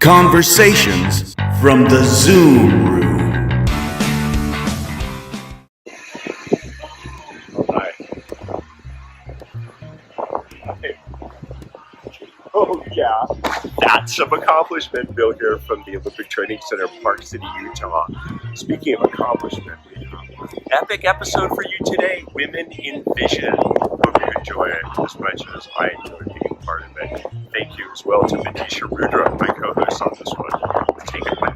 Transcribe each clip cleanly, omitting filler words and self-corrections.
Conversations from the Zoom Room. Hi. Oh yeah, that's some accomplishment. Bill here from the Olympic Training Center, Park City, Utah. Speaking of accomplishment, we have an epic episode for you today, Women in Vision. Hope you enjoy it as much as I enjoy being part of it. Thank you as well to Vidisha Rudra, my co-host on this one. Take it away.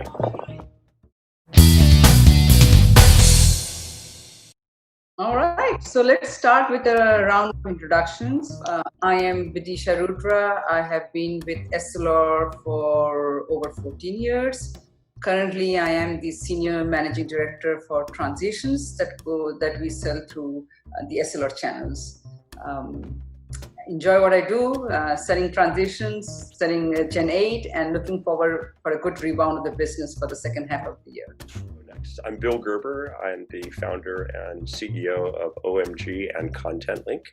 All right, so let's start with a round of introductions. I am Vidisha Rudra. I have been with Essilor for over 14 years. Currently, I am the Senior Managing Director for transitions that we sell through the Essilor channels. Enjoy what I do, selling transitions, selling Gen 8, and looking forward for a good rebound of the business for the second half of the year. I'm Bill Gerber. I'm the founder and CEO of OMG and Content Link.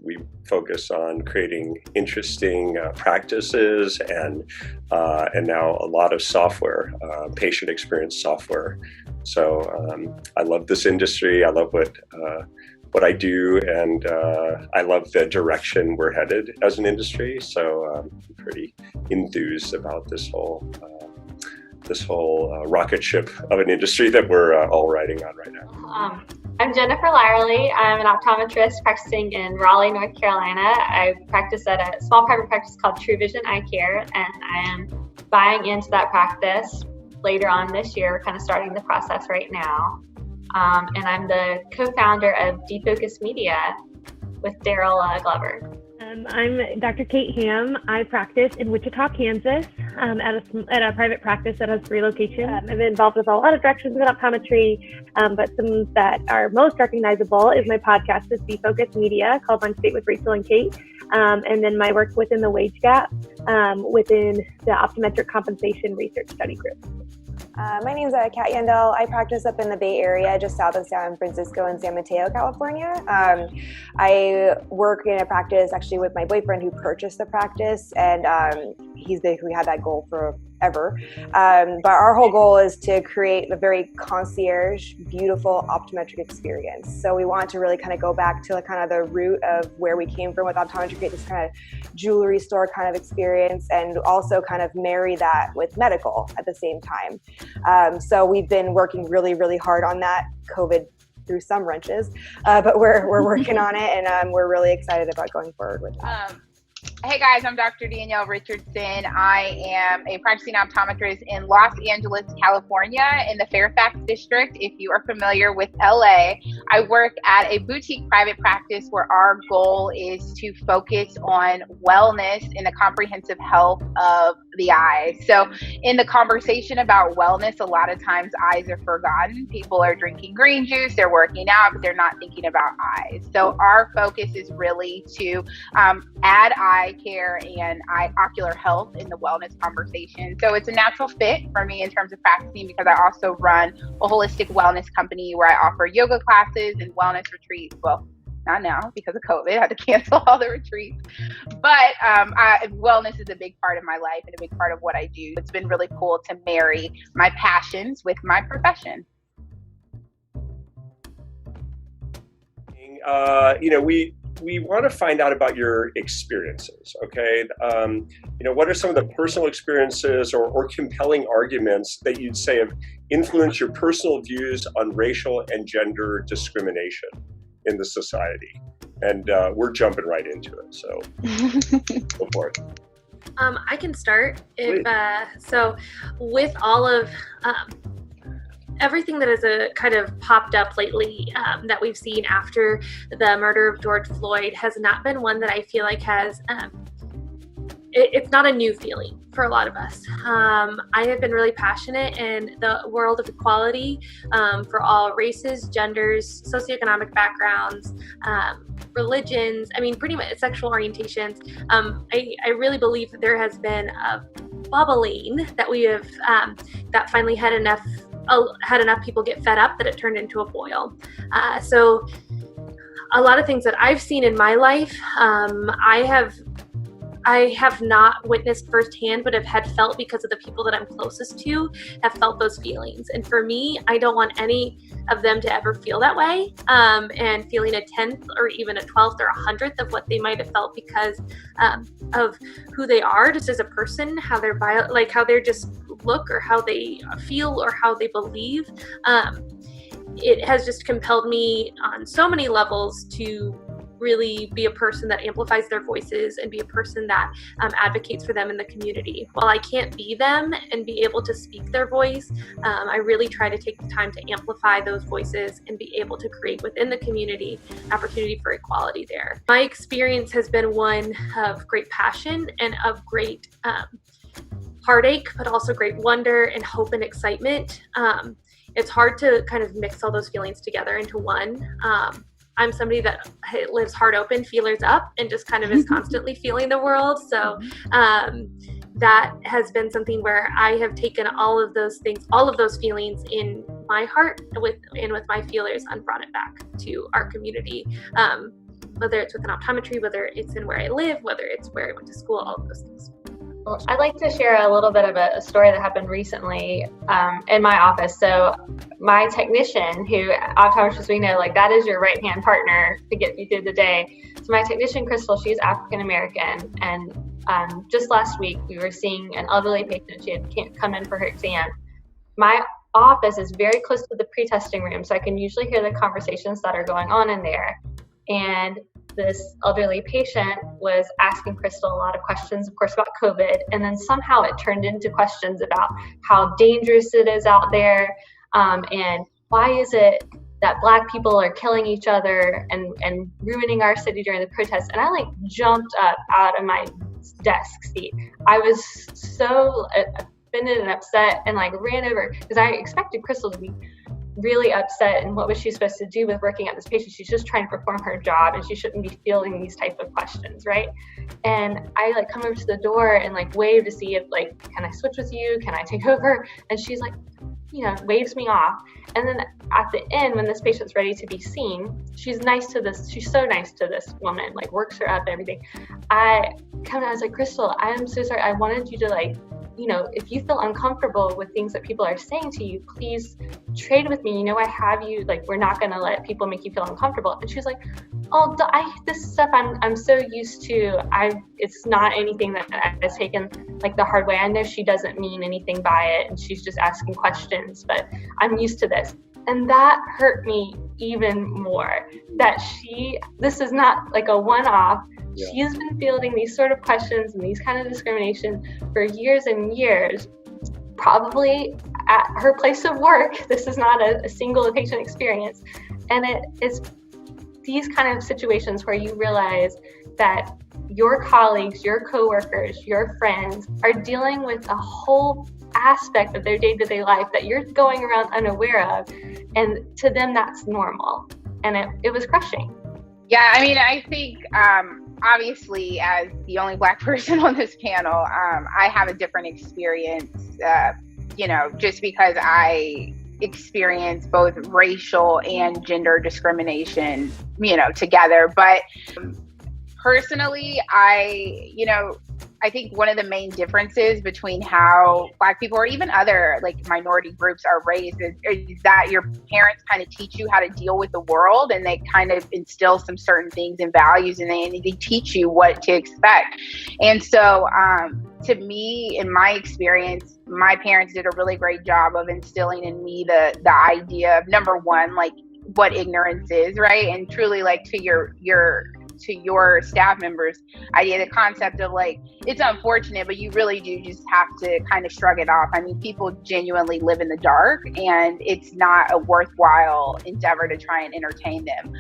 We focus on creating interesting practices and now a lot of software, patient experience software. So I love this industry. I love what I do, and I love the direction we're headed as an industry. So I'm pretty enthused about this whole rocket ship of an industry that we're all riding on right now. I'm Jennifer Lyerly. I'm an optometrist practicing in Raleigh, North Carolina. I practice at a small private practice called True Vision Eye Care, and I am buying into that practice later on this year. We're kind of starting the process right now. And I'm the co-founder of Defocus Media with Daryl Glover. I'm Dr. Kate Ham. I practice in Wichita, Kansas, at a private practice that has 3 locations. I've been involved with a lot of directions in optometry, but some that are most recognizable is my podcast with Defocus Media called On State with Rachel and Kate, and then my work within the wage gap within the optometric compensation research study group. My name's Kat Yandel. I practice up in the Bay Area, just south of San Francisco and San Mateo, California. I work in a practice actually with my boyfriend who purchased the practice, and he's basically had that goal forever. But our whole goal is to create a very concierge, beautiful optometric experience. So we want to really kind of go back to kind of the root of where we came from with optometry, create this kind of jewelry store kind of experience, and also kind of marry that with medical at the same time. So we've been working really, really hard on that. COVID threw some wrenches, but we're working on it, and we're really excited about going forward with that. Hey guys, I'm Dr. Danielle Richardson. I am a practicing optometrist in Los Angeles, California, in the Fairfax district. If you are familiar with LA, I work at a boutique private practice where our goal is to focus on wellness and the comprehensive health of the eye. So in the conversation about wellness, a lot of times eyes are forgotten. People are drinking green juice, they're working out, but they're not thinking about eyes. So our focus is really to add eye care and ocular health in the wellness conversation. So it's a natural fit for me in terms of practicing, because I also run a holistic wellness company where I offer yoga classes and wellness retreats. Well, not now because of COVID, I had to cancel all the retreats. But wellness is a big part of my life and a big part of what I do. It's been really cool to marry my passions with my profession. We want to find out about your experiences, okay? What are some of the personal experiences or compelling arguments that you'd say have influenced your personal views on racial and gender discrimination in the society? And we're jumping right into it, so go for it. I can start. So with all of everything that has kind of popped up lately that we've seen after the murder of George Floyd has not been one that I feel like has, it's not a new feeling for a lot of us. I have been really passionate in the world of equality for all races, genders, socioeconomic backgrounds, religions, pretty much sexual orientations. I really believe that there has been a bubbling that we have, that finally had enough people get fed up that it turned into a boil. So a lot of things that I've seen in my life, I have not witnessed firsthand, but have felt because of the people that I'm closest to have felt those feelings. And for me, I don't want any of them to ever feel that way. And feeling a 10th or even a 12th or a 100th of what they might have felt because of who they are just as a person, how they're how they're just look or how they feel or how they believe. It has just compelled me on so many levels to really be a person that amplifies their voices and be a person that advocates for them in the community. While I can't be them and be able to speak their voice, I really try to take the time to amplify those voices and be able to create within the community opportunity for equality there. My experience has been one of great passion and of great heartache, but also great wonder and hope and excitement. It's hard to kind of mix all those feelings together into one. I'm somebody that lives heart open, feelers up, and just kind of is constantly feeling the world. So that has been something where I have taken all of those things, all of those feelings in my heart with my feelers and brought it back to our community. Whether it's within optometry, whether it's in where I live, whether it's where I went to school, all of those things. Well, I'd like to share a little bit of a story that happened recently in my office. So my technician, who optometrists, we know, like that is your right-hand partner to get you through the day. So my technician, Crystal, she's African-American. And just last week, we were seeing an elderly patient. She had come in for her exam. My office is very close to the pre-testing room, so I can usually hear the conversations that are going on in there. And this elderly patient was asking Crystal a lot of questions, of course, about COVID. And then somehow it turned into questions about how dangerous it is out there. And why is it that Black people are killing each other and ruining our city during the protests? And I jumped up out of my desk seat. I was so offended and upset and ran over because I expected Crystal to be really upset. And what was she supposed to do with working at this patient? She's just trying to perform her job and she shouldn't be fielding these type of questions, right? And I come over to the door and wave to see if can I switch with you? Can I take over? And she's waves me off. And then at the end, when this patient's ready to be seen, she's so nice to this woman, works her up and everything. I was like, Crystal, I am so sorry. I wanted you to if you feel uncomfortable with things that people are saying to you, please trade with me. I have you, we're not going to let people make you feel uncomfortable. And she was like, oh, this stuff I'm so used to. It's not anything that I've taken the hard way. I know she doesn't mean anything by it and she's just asking questions, but I'm used to this. And that hurt me even more, that this is not a one-off. Yeah. She has been fielding these sort of questions and these kind of discrimination for years and years, probably at her place of work. This is not a single patient experience. And it's these kind of situations where you realize that your colleagues, your coworkers, your friends are dealing with a whole aspect of their day-to-day life that you're going around unaware of. And to them, that's normal. And it was crushing. Yeah, I think obviously as the only Black person on this panel, I have a different experience, just because I experience both racial and gender discrimination, together. But personally, I think one of the main differences between how Black people or even other minority groups are raised is that your parents kind of teach you how to deal with the world, and they kind of instill some certain things and values, and they teach you what to expect. And so to me, in my experience, my parents did a really great job of instilling in me the idea of, number one, what ignorance is, right? And truly to your staff members idea, the concept of it's unfortunate, but you really do just have to kind of shrug it off. People genuinely live in the dark, and it's not a worthwhile endeavor to try and entertain them.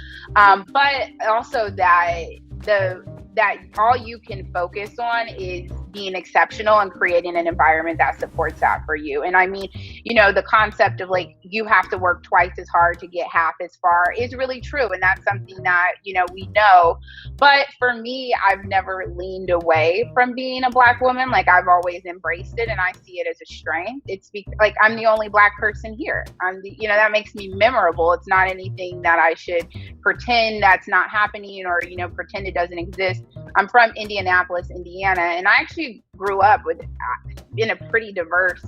But also that all you can focus on is being exceptional and creating an environment that supports that for you. And the concept of you have to work twice as hard to get half as far is really true. And that's something that, we know. But for me, I've never leaned away from being a Black woman. I've always embraced it, and I see it as a strength. It's I'm the only Black person here. That makes me memorable. It's not anything that I should pretend that's not happening or, pretend it doesn't exist. I'm from Indianapolis, Indiana, and I actually grew up in a pretty diverse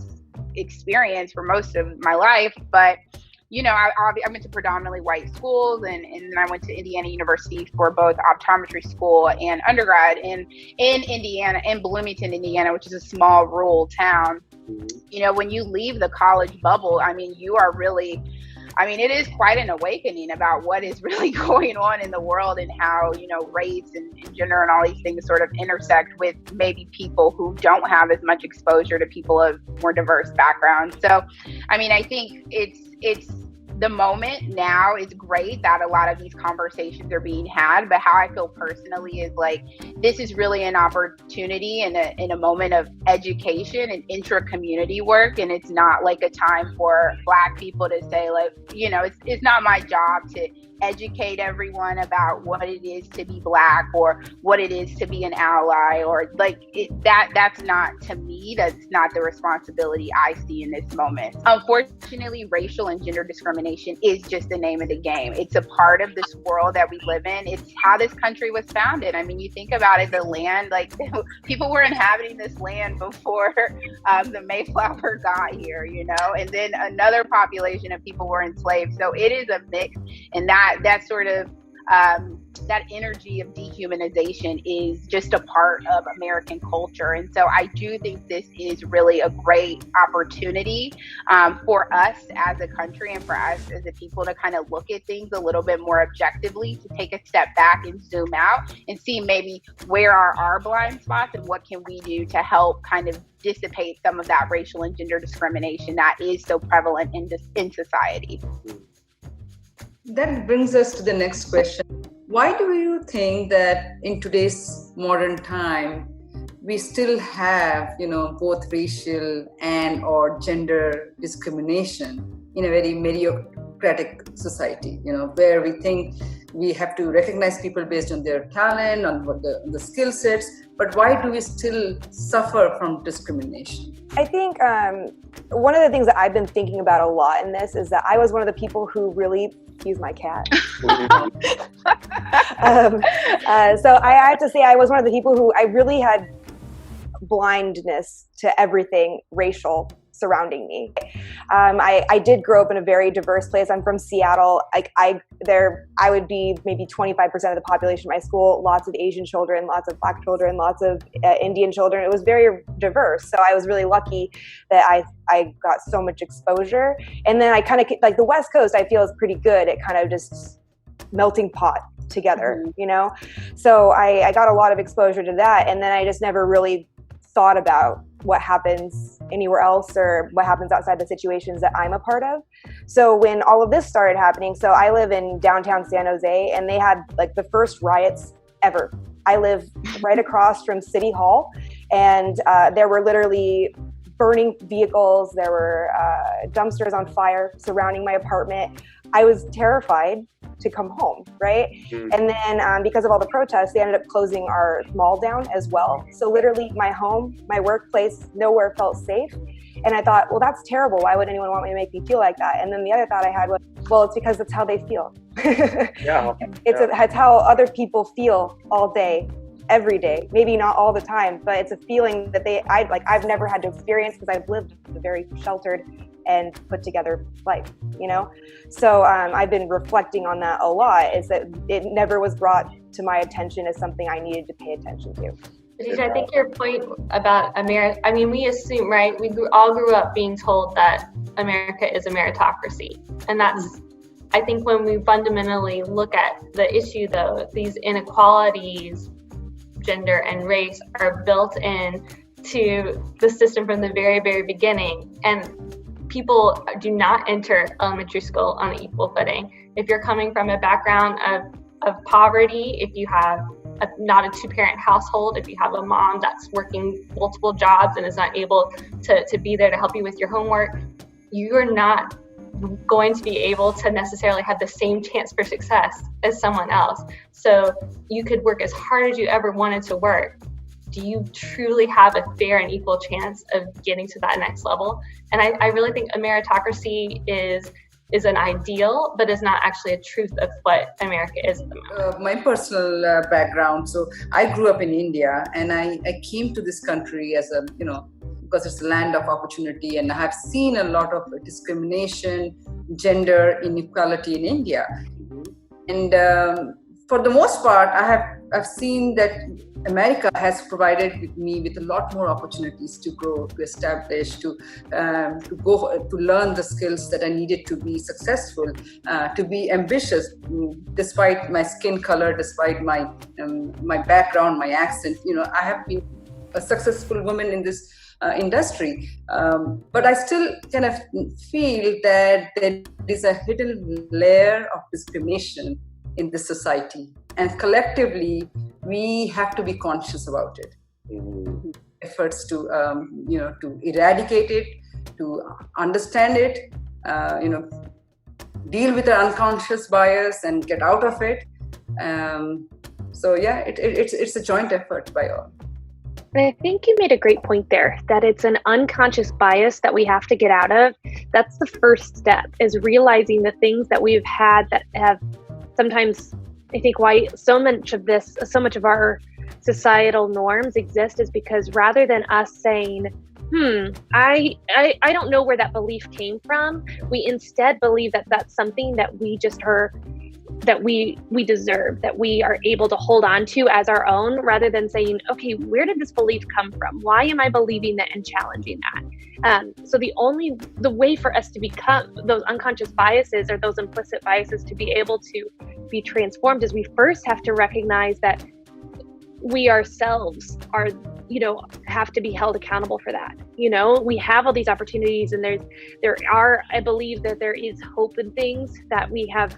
experience for most of my life. But I went to predominantly white schools, and then I went to Indiana University for both optometry school and undergrad in Indiana, in Bloomington, Indiana, which is a small rural town. When you leave the college bubble, you are really, it is quite an awakening about what is really going on in the world, and how, race and gender and all these things sort of intersect with maybe people who don't have as much exposure to people of more diverse backgrounds. So, I think it's the moment now is great that a lot of these conversations are being had, but how I feel personally is like, this is really an opportunity in a moment of education and intra-community work. And it's not like a time for Black people to say, like, it's not my job to educate everyone about what it is to be Black or what it is to be an ally, or that's not, to me, that's not the responsibility I see in this moment. Unfortunately, racial and gender discrimination is just the name of the game. It's a part of this world that we live in. It's how this country was founded. You think about it, the land, like people were inhabiting this land before the Mayflower got here, and then another population of people were enslaved. So it is a mix, and that sort of that energy of dehumanization is just a part of American culture. And so I do think this is really a great opportunity for us as a country and for us as a people to kind of look at things a little bit more objectively, to take a step back and zoom out and see maybe where are our blind spots and what can we do to help kind of dissipate some of that racial and gender discrimination that is so prevalent in society. That brings us to the next question. Why do you think that in today's modern time, we still have, both racial and or gender discrimination in a very meritocratic society, where we think we have to recognize people based on their talent, on the skill sets, but why do we still suffer from discrimination? I think one of the things that I've been thinking about a lot in this is that I was one of the people who really, excuse my cat. So I have to say I was one of the people who I really had blindness to everything racial surrounding me. I did grow up in a very diverse place. I'm from Seattle. I would be maybe 25% of the population of my school, lots of Asian children, lots of Black children, lots of Indian children. It was very diverse. So I was really lucky that I got so much exposure. And then I kind of, like the West Coast, I feel is pretty good at kind of just melting pot together, So I got a lot of exposure to that. And then I just never really thought about what happens anywhere else or what happens outside the situations that I'm a part of. So when all of this started happening, so I live in downtown San Jose, and they had like the first riots ever. I live right across from City Hall, and there were literally burning vehicles. There were dumpsters on fire surrounding my apartment. I was terrified to come home, right? And then because of all the protests, they ended up closing our mall down as well. So literally my home, my workplace, nowhere felt safe. And I thought, well, that's terrible. Why would anyone want me to make me feel like that? And then the other thought I had was, well, it's because that's how they feel. It's how other people feel all day, every day. Maybe not all the time, but it's a feeling that I've never had to experience because I've lived a very sheltered and put together life, So I've been reflecting on that a lot, is that it never was brought to my attention as something I needed to pay attention to. Khadija, I think your point about America, we assume, right? We all grew up being told that America is a meritocracy. And that's, I think when we fundamentally look at the issue though, these inequalities, gender and race, are built in to the system from the very, very beginning. And people do not enter elementary school on an equal footing. If you're coming from a background of poverty, if you have not a two-parent household, if you have a mom that's working multiple jobs and is not able to be there to help you with your homework, you're not going to be able to necessarily have the same chance for success as someone else. So you could work as hard as you ever wanted to work. Do you truly have a fair and equal chance of getting to that next level? And I really think a meritocracy is is an ideal, but is not actually a truth of what America is at the moment. My personal background. So I grew up in India, and I came to this country as a, because it's a land of opportunity, and I have seen a lot of discrimination, gender inequality in India. And for the most part, I've seen that America has provided me with a lot more opportunities to grow, to establish, to learn the skills that I needed to be successful, to be ambitious, despite my skin color, despite my background, my accent. I have been a successful woman in this industry, but I still kind of feel that there is a hidden layer of discrimination in this society, and collectively we have to be conscious about it. Efforts to to eradicate it, to understand it, deal with our unconscious bias and get out of it. So yeah, it's a joint effort by all. And I think you made a great point there, that it's an unconscious bias that we have to get out of. That's the first step, is realizing the things that we've had that have sometimes, I think why so much of our societal norms exist is because rather than us saying, I don't know where that belief came from, we instead believe that that's something that we just heard, that we deserve, that we are able to hold on to as our own, rather than saying, okay, where did this belief come from? Why am I believing that, and challenging that? So the way for us to become those unconscious biases, or those implicit biases, to be able to be transformed, is we first have to recognize that we ourselves are, have to be held accountable for that. We have all these opportunities, and I believe that there is hope in things that we have,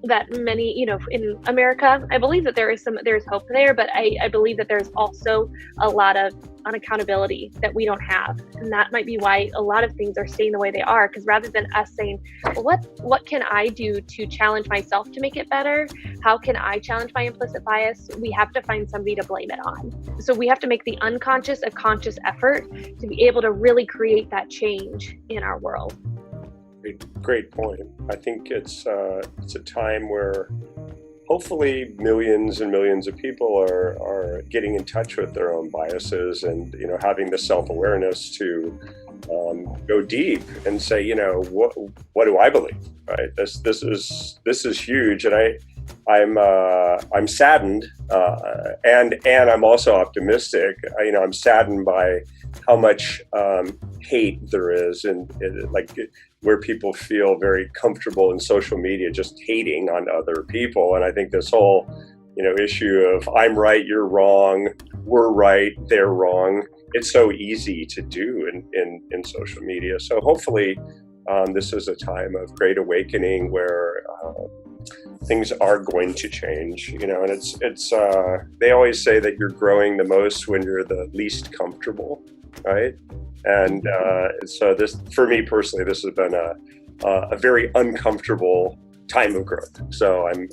that many, in America, I believe that there's hope there, but I believe that there's also a lot of unaccountability that we don't have. And that might be why a lot of things are staying the way they are, because rather than us saying, well, what can I do to challenge myself to make it better? How can I challenge my implicit bias? We have to find somebody to blame it on. So we have to make the unconscious a conscious effort to be able to really create that change in our world. Great point. I think it's a time where hopefully millions and millions of people are getting in touch with their own biases, and having the self-awareness to go deep and say, what do I believe? Right? This is huge, and I'm saddened, and I'm also optimistic. I'm saddened by how much hate there is, and where people feel very comfortable in social media just hating on other people. And I think this whole issue of I'm right, you're wrong, we're right, they're wrong, it's so easy to do in social media. So hopefully this is a time of great awakening where things are going to change, and it's they always say that you're growing the most when you're the least comfortable, right? And so this, for me personally, this has been a very uncomfortable time of growth. So I'm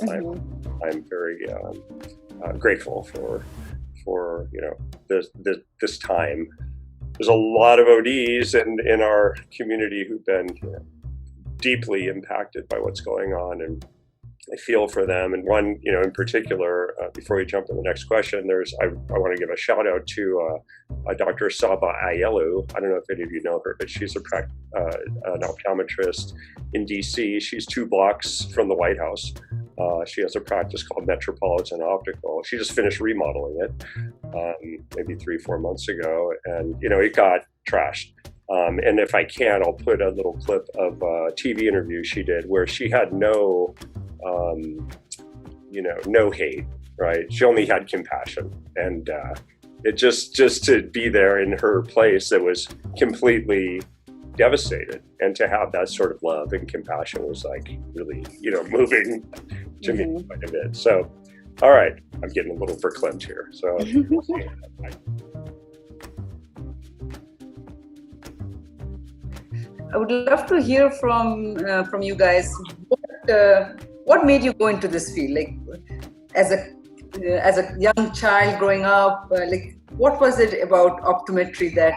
very grateful for this time. There's a lot of ODs in our community who've been deeply impacted by what's going on, and I feel for them. And one, in particular, before we jump to the next question, I want to give a shout out to Dr. Saba Ayelu. I don't know if any of you know her, but she's an optometrist in DC. She's 2 blocks from the White House. She has a practice called Metropolitan Optical. She just finished remodeling it maybe 3-4 months ago, and it got trashed. And if I can, I'll put a little clip of a TV interview she did where she had no hate, right? She only had compassion, and it just to be there in her place that was completely devastated, and to have that sort of love and compassion was really, moving to me quite a bit. So, all right, I'm getting a little verklempt here. So. I would love to hear from you guys. What made you go into this field? As a young child growing up, what was it about optometry that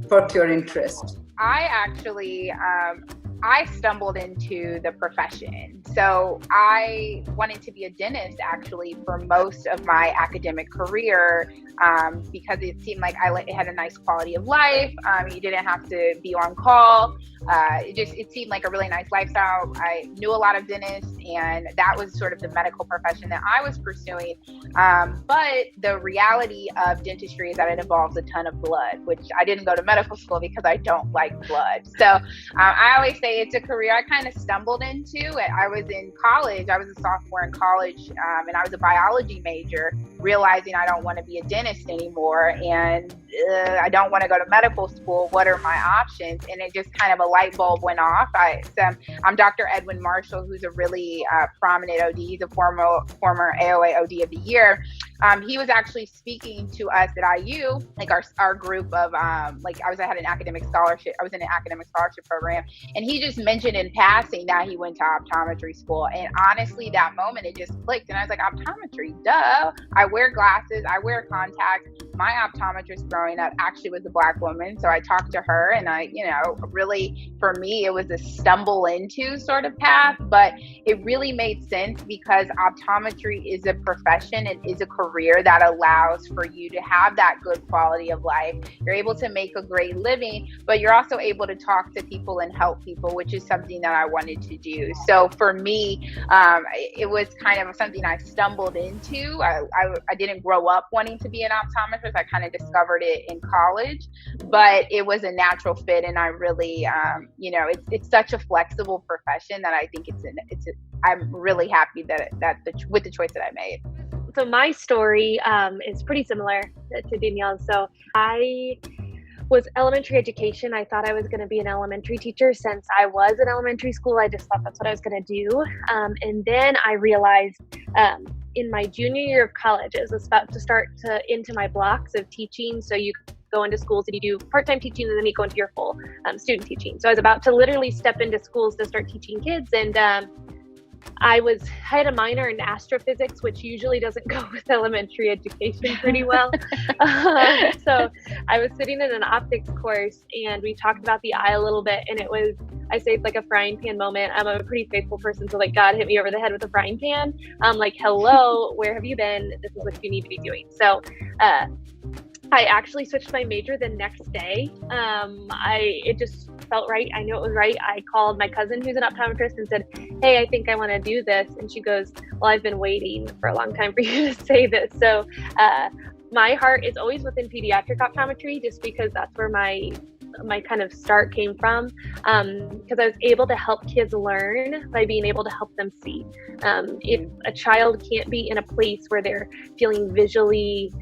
perked your interest? I actually, I stumbled into the profession. So I wanted to be a dentist actually for most of my academic career, because it seemed like it had a nice quality of life. You didn't have to be on call. It seemed like a really nice lifestyle. I knew a lot of dentists, and that was sort of the medical profession that I was pursuing. But the reality of dentistry is that it involves a ton of blood, which I didn't go to medical school because I don't like blood. So I always say it's a career I kind of stumbled into. I was in college. I was a sophomore in college, and I was a biology major, realizing I don't want to be a dentist anymore, and I don't want to go to medical school. What are my options? And it just kind of a light bulb went off. I'm Dr. Edwin Marshall, who's a really prominent OD. He's a former AOA OD of the year. He was actually speaking to us at IU, like our group of I had an academic scholarship. I was in an academic scholarship program, and he just mentioned in passing that he went to optometry school. And honestly, that moment it just clicked, and I was like, optometry, duh! I wear glasses, I wear contacts. My optometrist growing up actually was a Black woman, so I talked to her, and really for me it was a stumble into sort of path, but it really made sense because optometry is a profession and is a career that allows for you to have that good quality of life. You're able to make a great living, but you're also able to talk to people and help people, which is something that I wanted to do. So for me, it was kind of something I stumbled into. I didn't grow up wanting to be an optometrist. I kind of discovered it in college, but it was a natural fit, and I really, it's such a flexible profession that I think I'm really happy with the choice that I made. So my story is pretty similar to Danielle's. So I was elementary education. I thought I was going to be an elementary teacher since I was in elementary school. I just thought that's what I was going to do. And then I realized in my junior year of college, I was about to start into my blocks of teaching. So you go into schools and you do part-time teaching, and then you go into your full student teaching. So I was about to literally step into schools to start teaching kids. And I had a minor in astrophysics, which usually doesn't go with elementary education pretty well. So I was sitting in an optics course, and we talked about the eye a little bit, and I say it's like a frying pan moment. I'm a pretty faithful person, so like God hit me over the head with a frying pan. I'm like, hello, where have you been? This is what you need to be doing. So I actually switched my major the next day. It just felt right. I knew it was right. I called my cousin who's an optometrist and said, hey, I think I want to do this. And she goes, well, I've been waiting for a long time for you to say this. So my heart is always within pediatric optometry, just because that's where my kind of start came from, because I was able to help kids learn by being able to help them see. If a child can't be in a place where they're feeling visually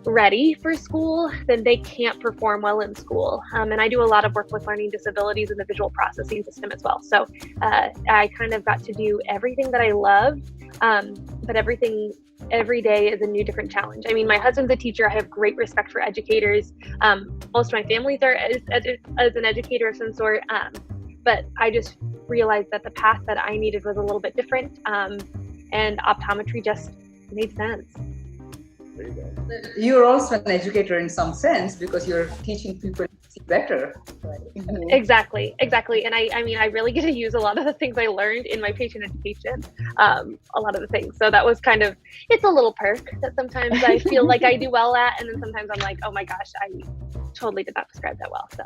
ready for school, then they can't perform well in school. And I do a lot of work with learning disabilities in the visual processing system as well. So I kind of got to do everything that I loved, but every day is a new different challenge. I mean, my husband's a teacher. I have great respect for educators. Most of my family's there as an educator of some sort. But I just realized that the path that I needed was a little bit different. And optometry just made sense. There you go. You're also an educator in some sense because you're teaching people to see better. Right? Exactly. And I mean, I really get to use a lot of the things I learned in my patient education, a lot of the things. So that was it's a little perk that sometimes I feel like I do well at, and then sometimes I'm like, oh my gosh, I totally did not describe that well. So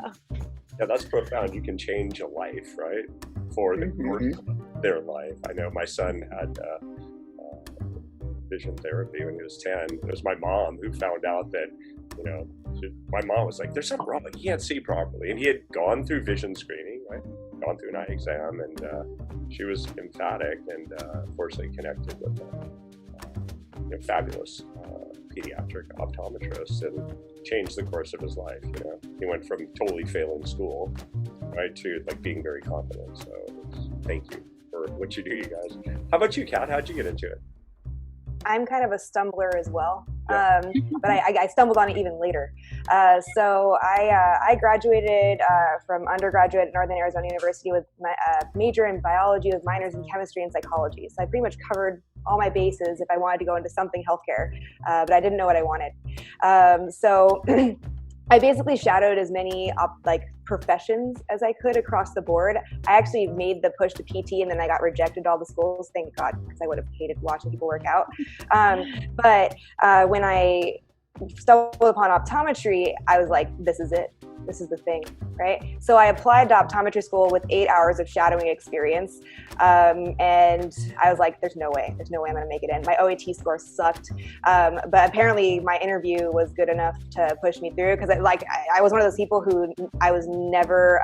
Yeah, that's profound. You can change a life, right? For the course of their life. I know my son had vision therapy when he was 10. It was my mom who found out that, my mom was like, there's something wrong, he can't see properly. And he had gone through vision screening, right? Gone through an eye exam, and she was emphatic and fortunately connected with a fabulous pediatric optometrist and changed the course of his life. He went from totally failing school, right, to being very confident. So thank you for what you do, you guys. How about you, Kat? How'd you get into it? I'm kind of a stumbler as well, Yeah. but I stumbled on it even later. So I graduated from undergraduate at Northern Arizona University with my major in biology with minors in chemistry and psychology. So I pretty much covered all my bases if I wanted to go into something healthcare, but I didn't know what I wanted. So I basically shadowed as many professions as I could across the board. I actually made the push to PT, and then I got rejected to all the schools. Thank God, because I would have hated watching people work out. But when I stumbled upon optometry, I was like, this is it. This is the thing, right? So I applied to optometry school with 8 hours of shadowing experience. And I was like, there's no way I'm gonna make it in. My OAT score sucked. But apparently my interview was good enough to push me through, because I was one of those people who I was never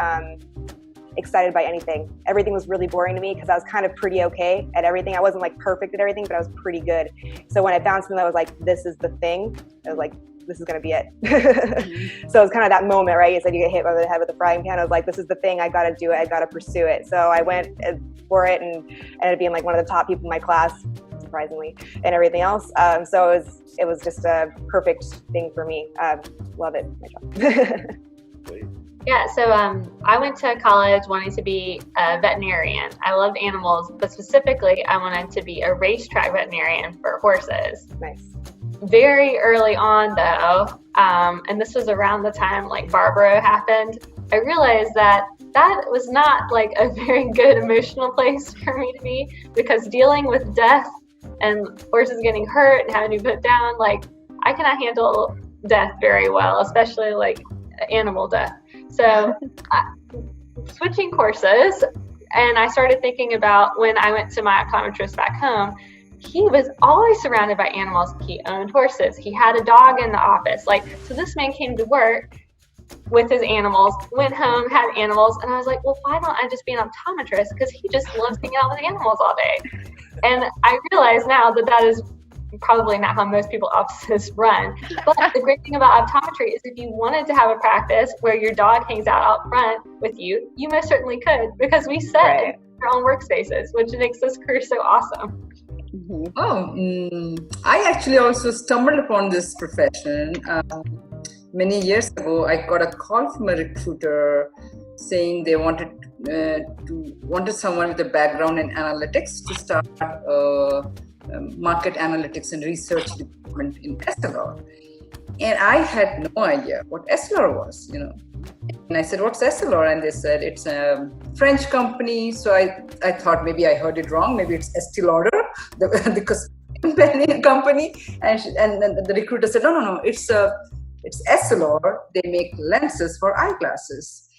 excited by anything. Everything was really boring to me because I was kind of pretty okay at everything. I wasn't like perfect at everything, but I was pretty good. So when I found something that was like, this is the thing, I was like, this is going to be it. So it was kind of that moment, right? You said you get hit over the head with a frying pan. I was like, this is the thing. I got to do it. I got to pursue it. So I went for it and ended up being like one of the top people in my class, surprisingly, and everything else. So it was just a perfect thing for me. Love it. My job. Yeah, so I went to college wanting to be a veterinarian. I loved animals, but specifically I wanted to be a racetrack veterinarian for horses. Nice. Very early on though, and this was around the time like Barbaro happened, I realized that was not like a very good emotional place for me to be, because dealing with death and horses getting hurt and having to be put down, like I cannot handle death very well, especially like animal death. So switching courses, and I started thinking about when I went to my optometrist back home, he was always surrounded by animals. He owned horses. He had a dog in the office. So this man came to work with his animals, went home, had animals, and I was like, well, why don't I just be an optometrist? Because he just loves hanging out with animals all day. And I realize now that is probably not how most people's offices run. But the great thing about optometry is if you wanted to have a practice where your dog hangs out front with you, you most certainly could, because we set Right. our own workspaces, which makes this career so awesome. I actually also stumbled upon this profession. Many years ago, I got a call from a recruiter saying they wanted someone with a background in analytics to start market analytics and research department in Essilor. And I had no idea what Essilor was, And I said, what's Essilor? And they said, it's a French company. So I thought maybe I heard it wrong. Maybe it's Estee Lauder, the cosmetic company. And the recruiter said, no, it's Essilor. They make lenses for eyeglasses.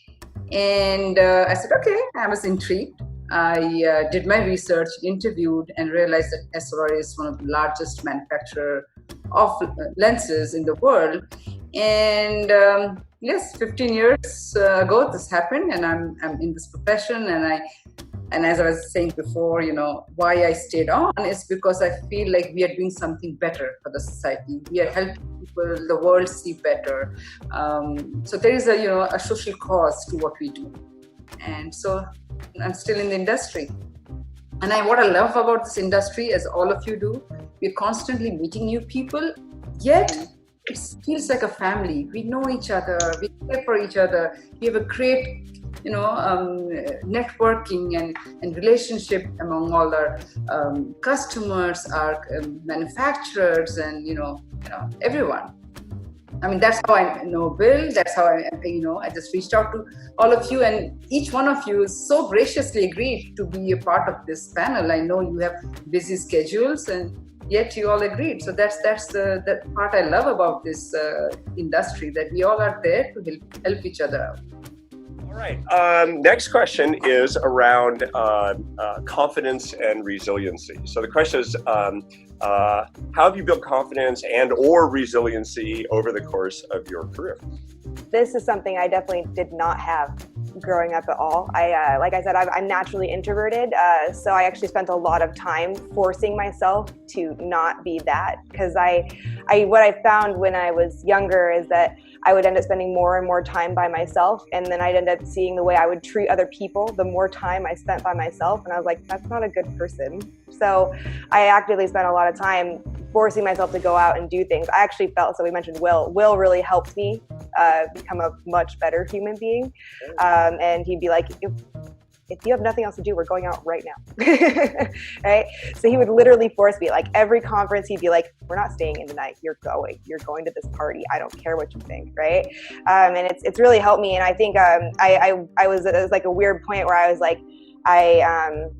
And I said, okay, I was intrigued. I did my research, interviewed, and realized that Essilor is one of the largest manufacturer of lenses in the world. And yes, 15 years ago this happened, and I'm in this profession. And as I was saying before, why I stayed on is because I feel like we are doing something better for the society. We are helping people, the world see better. So there is a social cause to what we do. And so I'm still in the industry. And what I love about this industry, as all of you do, we're constantly meeting new people, yet it feels like a family. We know each other, we care for each other, we have a great networking and relationship among all our customers, our manufacturers, and everyone. I mean, that's how I know Bill. That's how I just reached out to all of you, and each one of you so graciously agreed to be a part of this panel. I know you have busy schedules, and yet you all agreed. So that's the part I love about this industry, that we all are there to help each other out. All right. Next question is around confidence and resiliency. So the question is, how have you built confidence and or resiliency over the course of your career? This is something I definitely did not have growing up at all. Like I said, I'm naturally introverted, so I actually spent a lot of time forcing myself to not be that, because what I found when I was younger is that I would end up spending more and more time by myself, and then I'd end up seeing the way I would treat other people the more time I spent by myself, and I was like, that's not a good person. So I actively spent a lot of time forcing myself to go out and do things. I actually felt, so we mentioned Will really helped me become a much better human being, and he'd be like, if you have nothing else to do, we're going out right now. Right? So he would literally force me, like every conference, he'd be like, we're not staying in tonight. You're going to this party. I don't care what you think. Right. And it's really helped me. And I think it was like a weird point where I was like, I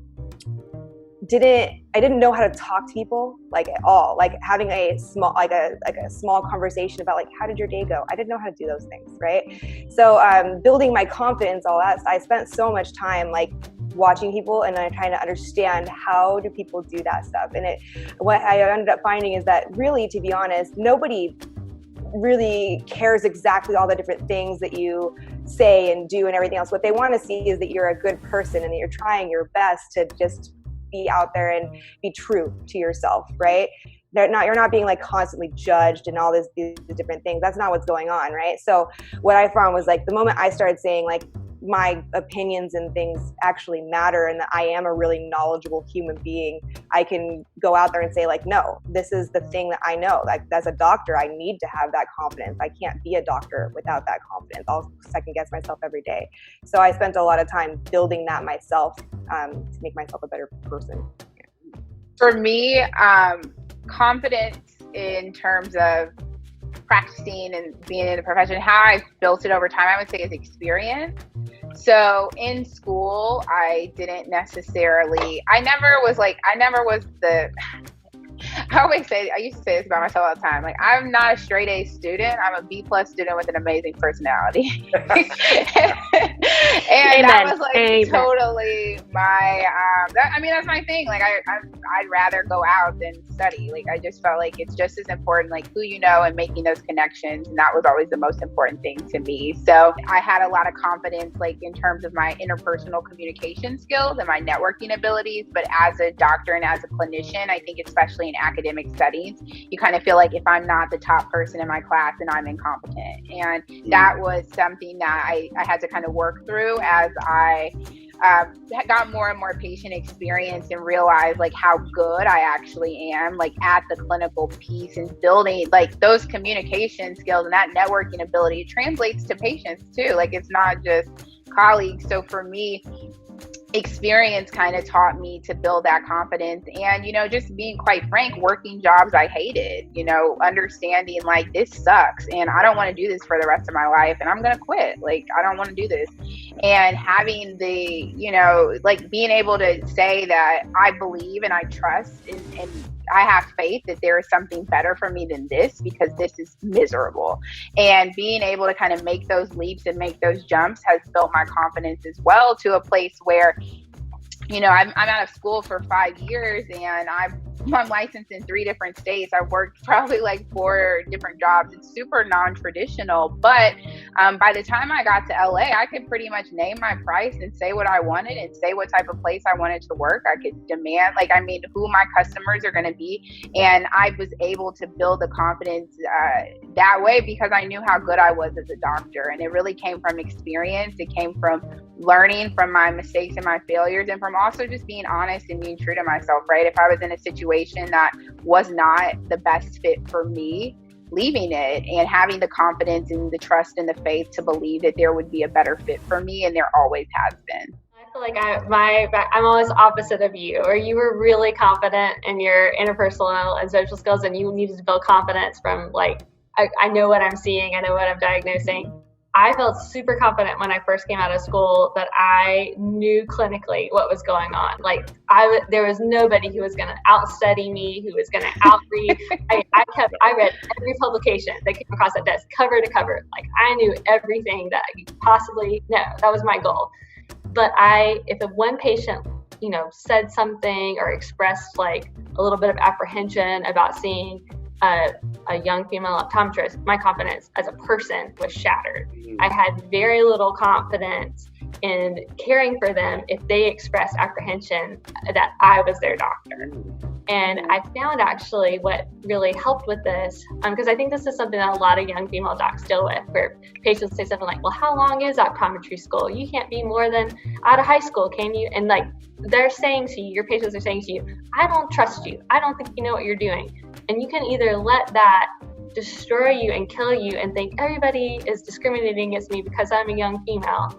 didn't know how to talk to people like at all, like having a small conversation about like, how did your day go? I didn't know how to do those things. Right. So building my confidence, all that, I spent so much time like watching people and then trying to understand how do people do that stuff. And what I ended up finding is that really, to be honest, nobody really cares exactly all the different things that you say and do and everything else. What they want to see is that you're a good person and that you're trying your best to just be out there and be true to yourself, right? You're not being like constantly judged and all these different things. That's not what's going on, right? So what I found was like the moment I started saying like my opinions and things actually matter and that I am a really knowledgeable human being, I can go out there and say like, no, this is the thing that I know. Like as a doctor, I need to have that confidence. I can't be a doctor without that confidence. I'll second guess myself every day. So I spent a lot of time building that myself to make myself a better person. For me, confidence in terms of practicing and being in the profession, how I've built it over time, I would say is experience. So in school, I never was the, I used to say this about myself all the time. Like, I'm not a straight A student. I'm a B+ student with an amazing personality. And that was like totally my, that's my thing. Like I'd rather go out than study. Like, I just felt like it's just as important, like who you know and making those connections. And that was always the most important thing to me. So I had a lot of confidence, like in terms of my interpersonal communication skills and my networking abilities. But as a doctor and as a clinician, I think especially in academic settings, you kind of feel like if I'm not the top person in my class, then I'm incompetent. And that was something that I had to kind of work through as I got more and more patient experience and realized like how good I actually am like at the clinical piece and building like those communication skills and that networking ability translates to patients too. Like it's not just colleagues. So for me, experience kind of taught me to build that confidence and, just being quite frank, working jobs I hated, understanding like this sucks and I don't want to do this for the rest of my life and I'm going to quit. Like, I don't want to do this. And having the, like being able to say that I believe and I trust and I have faith that there is something better for me than this because this is miserable. And being able to kind of make those leaps and make those jumps has built my confidence as well to a place where, I'm out of school for 5 years and I'm licensed in 3 different states. I've worked probably like 4 different jobs. It's super non-traditional, but by the time I got to LA, I could pretty much name my price and say what I wanted and say what type of place I wanted to work. I could demand, who my customers are going to be. And I was able to build the confidence that way because I knew how good I was as a doctor. And it really came from experience. It came from learning from my mistakes and my failures and from also just being honest and being true to myself, right? If I was in a situation that was not the best fit for me, leaving it and having the confidence and the trust and the faith to believe that there would be a better fit for me, and there always has been. I feel like I'm always opposite of you, or you were really confident in your interpersonal and social skills and you needed to build confidence from like, I know what I'm seeing, I know what I'm diagnosing. I felt super confident when I first came out of school that I knew clinically what was going on. Like there was nobody who was going to outstudy me, who was going to outread. I read every publication that came across that desk, cover to cover. Like I knew everything that I could possibly know. That was my goal. But if one patient, said something or expressed like a little bit of apprehension about seeing a young female optometrist, my confidence as a person was shattered. I had very little confidence in caring for them if they expressed apprehension that I was their doctor. And I found actually what really helped with this, because I think this is something that a lot of young female docs deal with, where patients say something like, well, how long is optometry school? You can't be more than out of high school, can you? And like they're saying to you, your patients are saying to you, I don't trust you. I don't think you know what you're doing. And you can either let that destroy you and kill you and think everybody is discriminating against me because I'm a young female,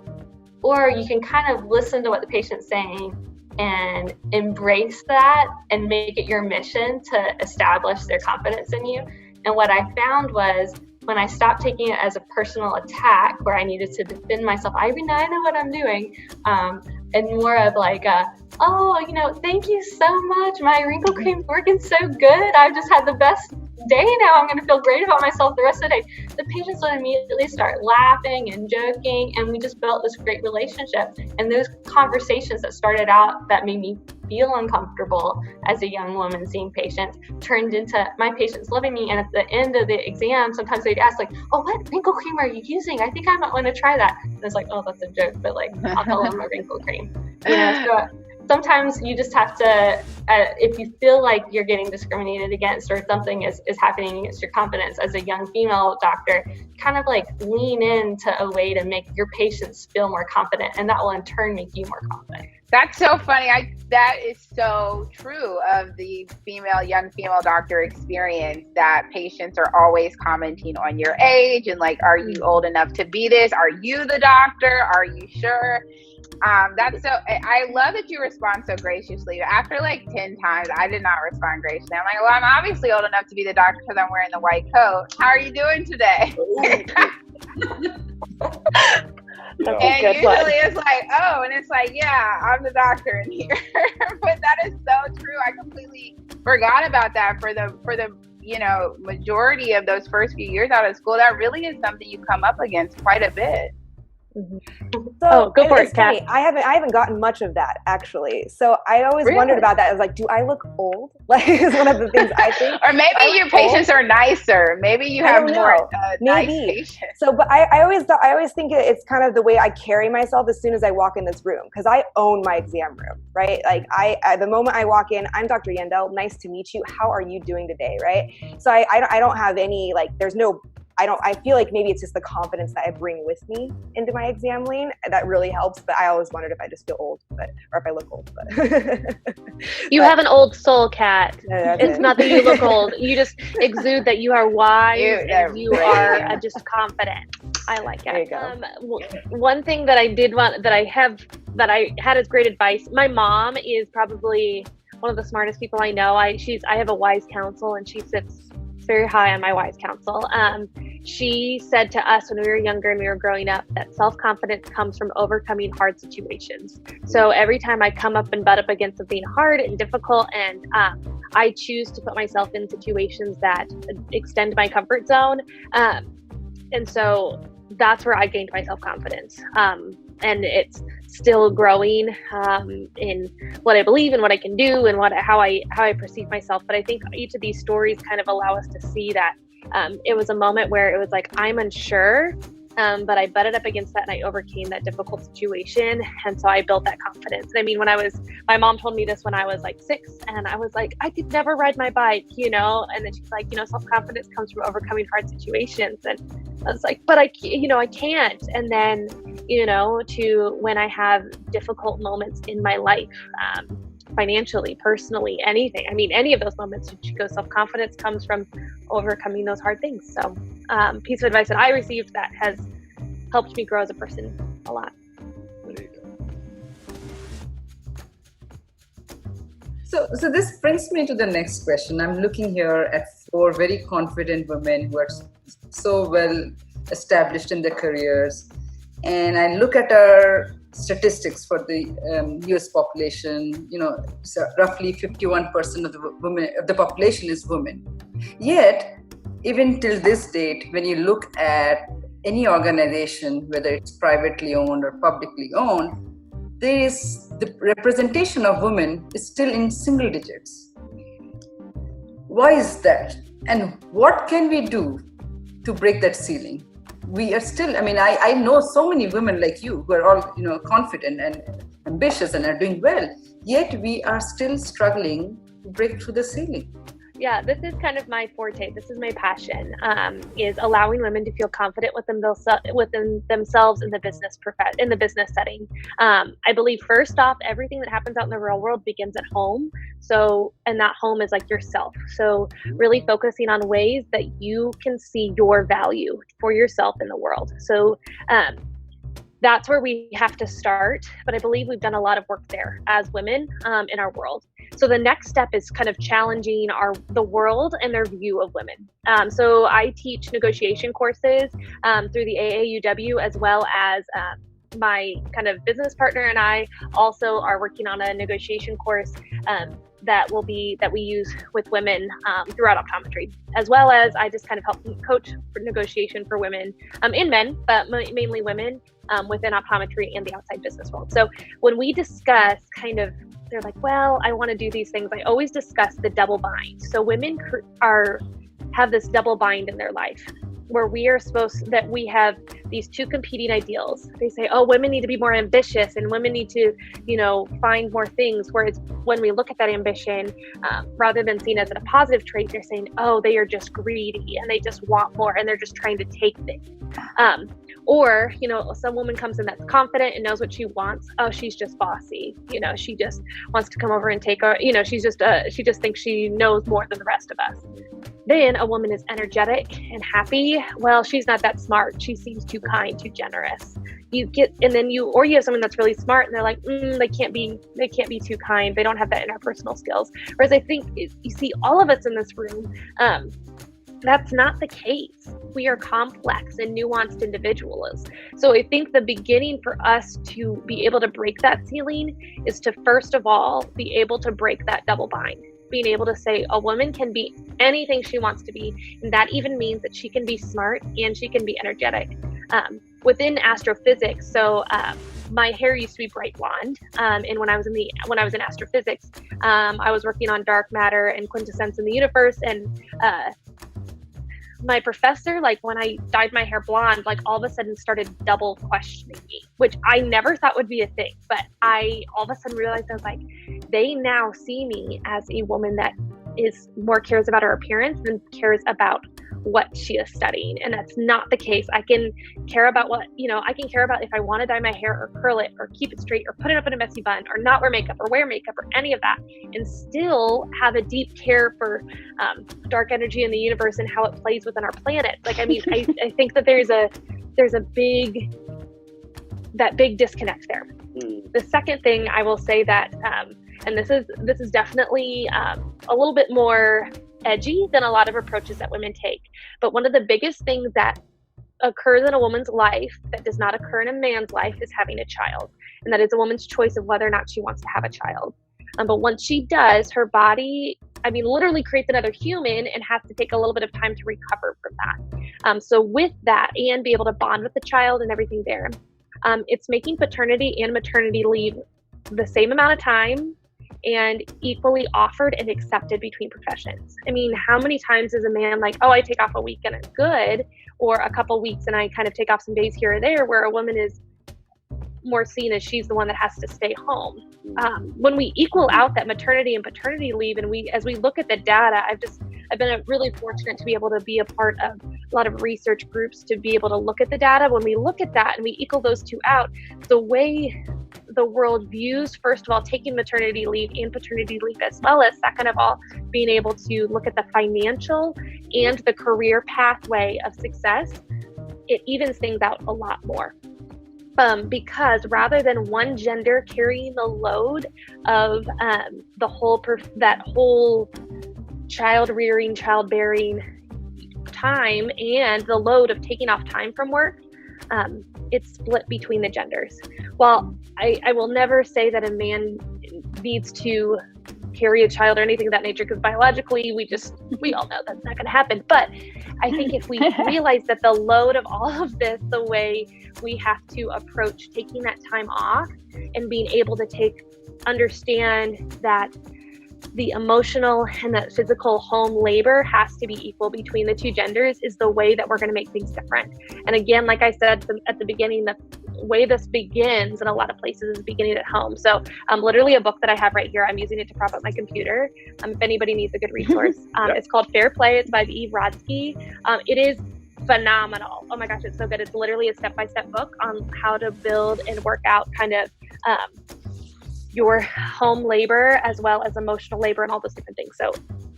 or you can kind of listen to what the patient's saying and embrace that and make it your mission to establish their confidence in you. And what I found was when I stopped taking it as a personal attack where I needed to defend myself, I know what I'm doing, and more of like, thank you so much. My wrinkle cream's working so good. I've just had the best day now. I'm going to feel great about myself the rest of the day. The patients would immediately start laughing and joking, and we just built this great relationship. And those conversations that started out that made me feel uncomfortable as a young woman seeing patients turned into my patients loving me. And at the end of the exam, sometimes they'd ask like, oh, what wrinkle cream are you using? I think I might want to try that. And it's like, oh, that's a joke, but like, I'll tell them a wrinkle cream. So sometimes you just have to, if you feel like you're getting discriminated against or something is happening against your confidence as a young female doctor, kind of like lean into a way to make your patients feel more confident, and that will in turn make you more confident. That's so funny. That is so true of the young female doctor experience, that patients are always commenting on your age and like, are you old enough to be this? Are you the doctor? Are you sure? I love that you respond so graciously. After like 10 times, I did not respond graciously. I'm like, well, I'm obviously old enough to be the doctor because I'm wearing the white coat. How are you doing today? And usually it's like, oh, and it's like, yeah, I'm the doctor in here. But that is so true. I completely forgot about that for the majority of those first few years out of school. That really is something you come up against quite a bit. So go for it, Kat. I haven't gotten much of that actually. So I always wondered about that. I was like, do I look old? Like, is one of the things I think. Or maybe your patients are nicer. Maybe you have more nice patients. So, but I always think it's kind of the way I carry myself as soon as I walk in this room, because I own my exam room, right? Like the moment I walk in, I'm Dr. Yandel. Nice to meet you. How are you doing today, right? So I don't have any I feel like maybe it's just the confidence that I bring with me into my exam lane that really helps. But I always wondered if I just feel old, or if I look old. You have an old soul, Kat. It's not that you look old. You just exude that you are wise and you are just confident. I like it. There you go. One thing that I had as great advice. My mom is probably one of the smartest people I know. I have a wise counsel, and she sits very high on my wise counsel. She said to us when we were younger and we were growing up that self-confidence comes from overcoming hard situations. So every time I come up and butt up against something hard and difficult, and I choose to put myself in situations that extend my comfort zone. And so that's where I gained my self-confidence. And it's still growing in what I believe and what I can do and how I perceive myself. But I think each of these stories kind of allow us to see that it was a moment where it was like, I'm unsure, but I butted up against that and I overcame that difficult situation. And so I built that confidence. I mean, my mom told me this when I was like 6, and I was like, I could never ride my bike, and then she's like, self-confidence comes from overcoming hard situations. And I was like, but I can't. And then, to when I have difficult moments in my life, financially, personally, anything. I mean, any of those moments, self-confidence comes from overcoming those hard things. So piece of advice that I received that has helped me grow as a person a lot. There you go. So this brings me to the next question. I'm looking here at 4 very confident women who are so well established in their careers. And I look at our statistics for the US population, so roughly 51% of the population is women. Yet, even till this date, when you look at any organization, whether it's privately owned or publicly owned, the representation of women is still in single digits. Why is that? And what can we do to break that ceiling? We are still, I know so many women like you who are all, confident and ambitious and are doing well, yet we are still struggling to break through the ceiling. Yeah, this is kind of my forte. This is my passion, is allowing women to feel confident within themselves in the business setting. I believe first off, everything that happens out in the real world begins at home. So, and that home is like yourself. So really focusing on ways that you can see your value for yourself in the world. So, that's where we have to start. But I believe we've done a lot of work there as women in our world. So the next step is kind of challenging the world and their view of women. So I teach negotiation courses through the AAUW, as well as my kind of business partner and I also are working on a negotiation course that we use with women throughout optometry, as well as I just kind of help coach for negotiation for women and men, but mainly women within optometry and the outside business world. So when we discuss they're like, well, I want to do these things, I always discuss the double bind. So women have this double bind in their life, where we have these two competing ideals. They say, oh, women need to be more ambitious and women need to, find more things. Whereas when we look at that ambition, rather than seen as a positive trait, they're saying, oh, they are just greedy and they just want more and they're just trying to take things. Or, some woman comes in that's confident and knows what she wants. Oh, she's just bossy. She just wants to come over and take her, she just thinks she knows more than the rest of us. Then a woman is energetic and happy. Well, she's not that smart. She seems too kind, too generous. You have someone that's really smart and they're like, they can't be too kind. They don't have that interpersonal skills. Whereas I think you see all of us in this room, that's not the case. We are complex and nuanced individuals. So I think the beginning for us to be able to break that ceiling is to, first of all, be able to break that double bind. Being able to say a woman can be anything she wants to be. And that even means that she can be smart and she can be energetic. Within astrophysics, so my hair used to be bright blonde. And when I was in astrophysics, I was working on dark matter and quintessence in the universe. And my professor, when I dyed my hair blonde, all of a sudden started double questioning me, which I never thought would be a thing. But I all of a sudden realized, I was like, they now see me as a woman that is more cares about her appearance than cares about what she is studying. And that's not the case. I can care about if I want to dye my hair or curl it or keep it straight or put it up in a messy bun or not wear makeup or wear makeup or any of that, and still have a deep care for dark energy in the universe and how it plays within our planet. I think that there's a big disconnect there. The second thing I will say that, and this is definitely a little bit more edgy than a lot of approaches that women take. But one of the biggest things that occurs in a woman's life that does not occur in a man's life is having a child. And that is a woman's choice of whether or not she wants to have a child. But once she does, her body, literally creates another human and has to take a little bit of time to recover from that. So with that, and be able to bond with the child and everything there, it's making paternity and maternity leave the same amount of time and equally offered and accepted between professions. How many times is a man like, oh, I take off a week and I'm good, or a couple weeks and I kind of take off some days here or there, where a woman is more seen as she's the one that has to stay home. When we equal out that maternity and paternity leave, and as we look at the data, I've been really fortunate to be able to be a part of a lot of research groups to be able to look at the data. When we look at that and we equal those two out, the way the world views, first of all, taking maternity leave and paternity leave, as well as second of all, being able to look at the financial and the career pathway of success, it evens things out a lot more. Because rather than one gender carrying the load of that whole child rearing, childbearing time and the load of taking off time from work, it's split between the genders. While I will never say that a man needs to carry a child or anything of that nature, because biologically we all know that's not going to happen. But I think if we realize that the load of all of this, the way we have to approach taking that time off and being able to understand that the emotional and the physical home labor has to be equal between the two genders, is the way that we're going to make things different. And again, like I said at the beginning, the way this begins in a lot of places is beginning at home. So literally a book that I have right here, I'm using it to prop up my computer. If anybody needs a good resource, it's called Fair Play. It's by Eve Rodsky. It is phenomenal. Oh my gosh, it's so good. It's literally a step-by-step book on how to build and work out kind of your home labor as well as emotional labor and all those different things. So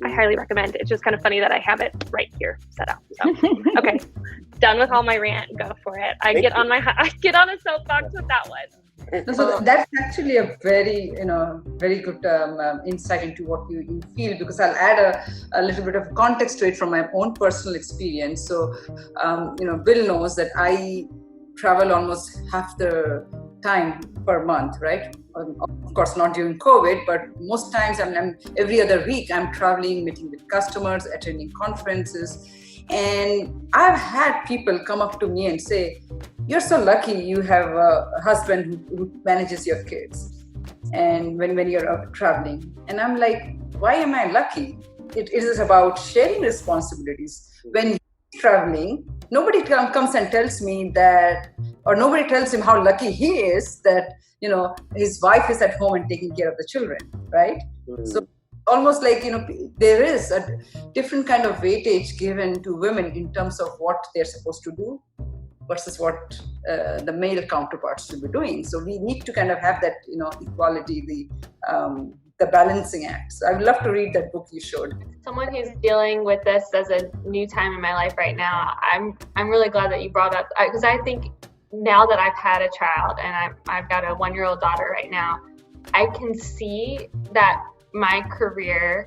I highly recommend. It's just kind of funny that I have it right here set up. So, okay, done with all my rant. Go for it. I get on a soapbox with that one. So that's actually a very, very good insight into what you feel, because I'll add a little bit of context to it from my own personal experience. So, Bill knows that I travel almost half the time per month, right? Of course, not during COVID, but most times I'm every other week I'm traveling, meeting with customers, attending conferences. And I've had people come up to me and say, "You're so lucky you have a husband who manages your kids and when you're out traveling." And I'm like, why am I lucky? It is about sharing responsibilities. When he's traveling, nobody comes and tells me that, or nobody tells him how lucky he is that, his wife is at home and taking care of the children, right? So almost like, there is a different kind of weightage given to women in terms of what they're supposed to do versus what the male counterparts should be doing. So we need to kind of have that, equality, the balancing act. So I would love to read that book you showed. Someone who's dealing with this as a new time in my life right now, I'm really glad that you brought up, because I think now that I've had a child and I've got a 1-year-old daughter right now, I can see that my career,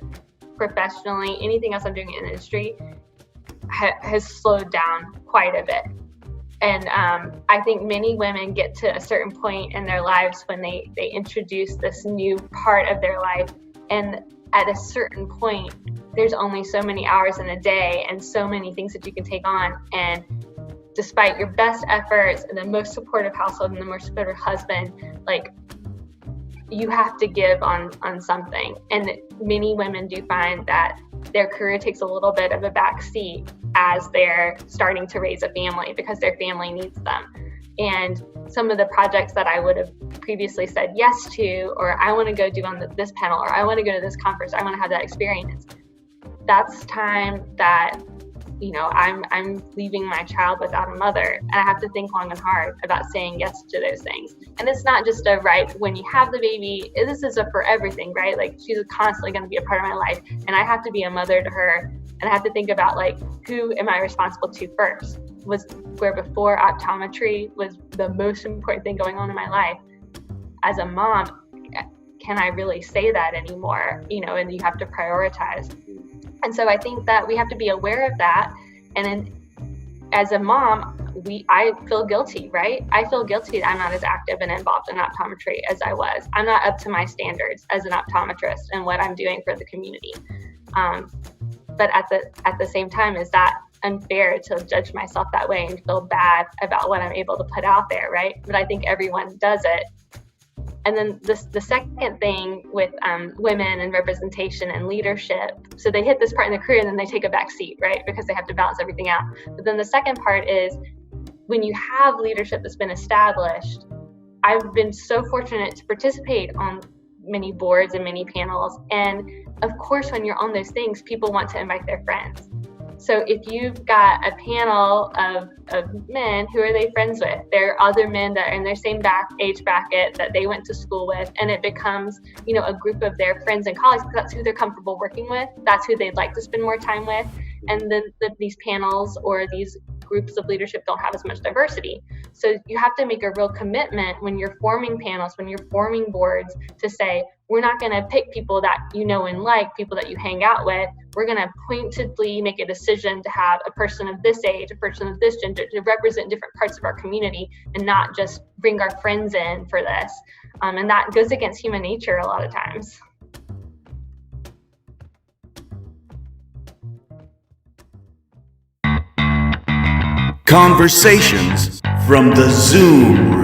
professionally, anything else I'm doing in the industry has slowed down quite a bit. And I think many women get to a certain point in their lives when they introduce this new part of their life. And at a certain point, there's only so many hours in a day and so many things that you can take on. And despite your best efforts and the most supportive household and the most supportive husband, like, you have to give on something. And many women do find that their career takes a little bit of a back seat as they're starting to raise a family because their family needs them. And some of the projects that I would have previously said yes to, or I want to go do on this panel, or I want to go to this conference, I want to have that experience, that's time that, I'm leaving my child without a mother, and I have to think long and hard about saying yes to those things. And it's not just a right when you have the baby, this is a for everything, right? Like, she's constantly going to be a part of my life, and I have to be a mother to her, and I have to think about, like, who am I responsible to first? Where before optometry was the most important thing going on in my life, as a mom, can I really say that anymore? And you have to prioritize. And so I think that we have to be aware of that. And then as a mom, I feel guilty, right? I feel guilty that I'm not as active and involved in optometry as I was. I'm not up to my standards as an optometrist and what I'm doing for the community. But at the same time, is that unfair to judge myself that way and feel bad about what I'm able to put out there, right? But I think everyone does it. And then the second thing with women and representation and leadership, so they hit this part in their career and then they take a back seat, right? Because they have to balance everything out. But then the second part is when you have leadership that's been established. I've been so fortunate to participate on many boards and many panels. And of course, when you're on those things, people want to invite their friends. So if you've got a panel of men, who are they friends with? They're other men that are in their same age bracket that they went to school with, and it becomes, a group of their friends and colleagues because that's who they're comfortable working with. That's who they'd like to spend more time with. And then these panels or these groups of leadership don't have as much diversity. So you have to make a real commitment when you're forming panels, when you're forming boards, to say, we're not going to pick people that you know and like, people that you hang out with. We're going to pointedly make a decision to have a person of this age, a person of this gender, to represent different parts of our community and not just bring our friends in for this. And that goes against human nature a lot of times. Conversations from the Zoom Room.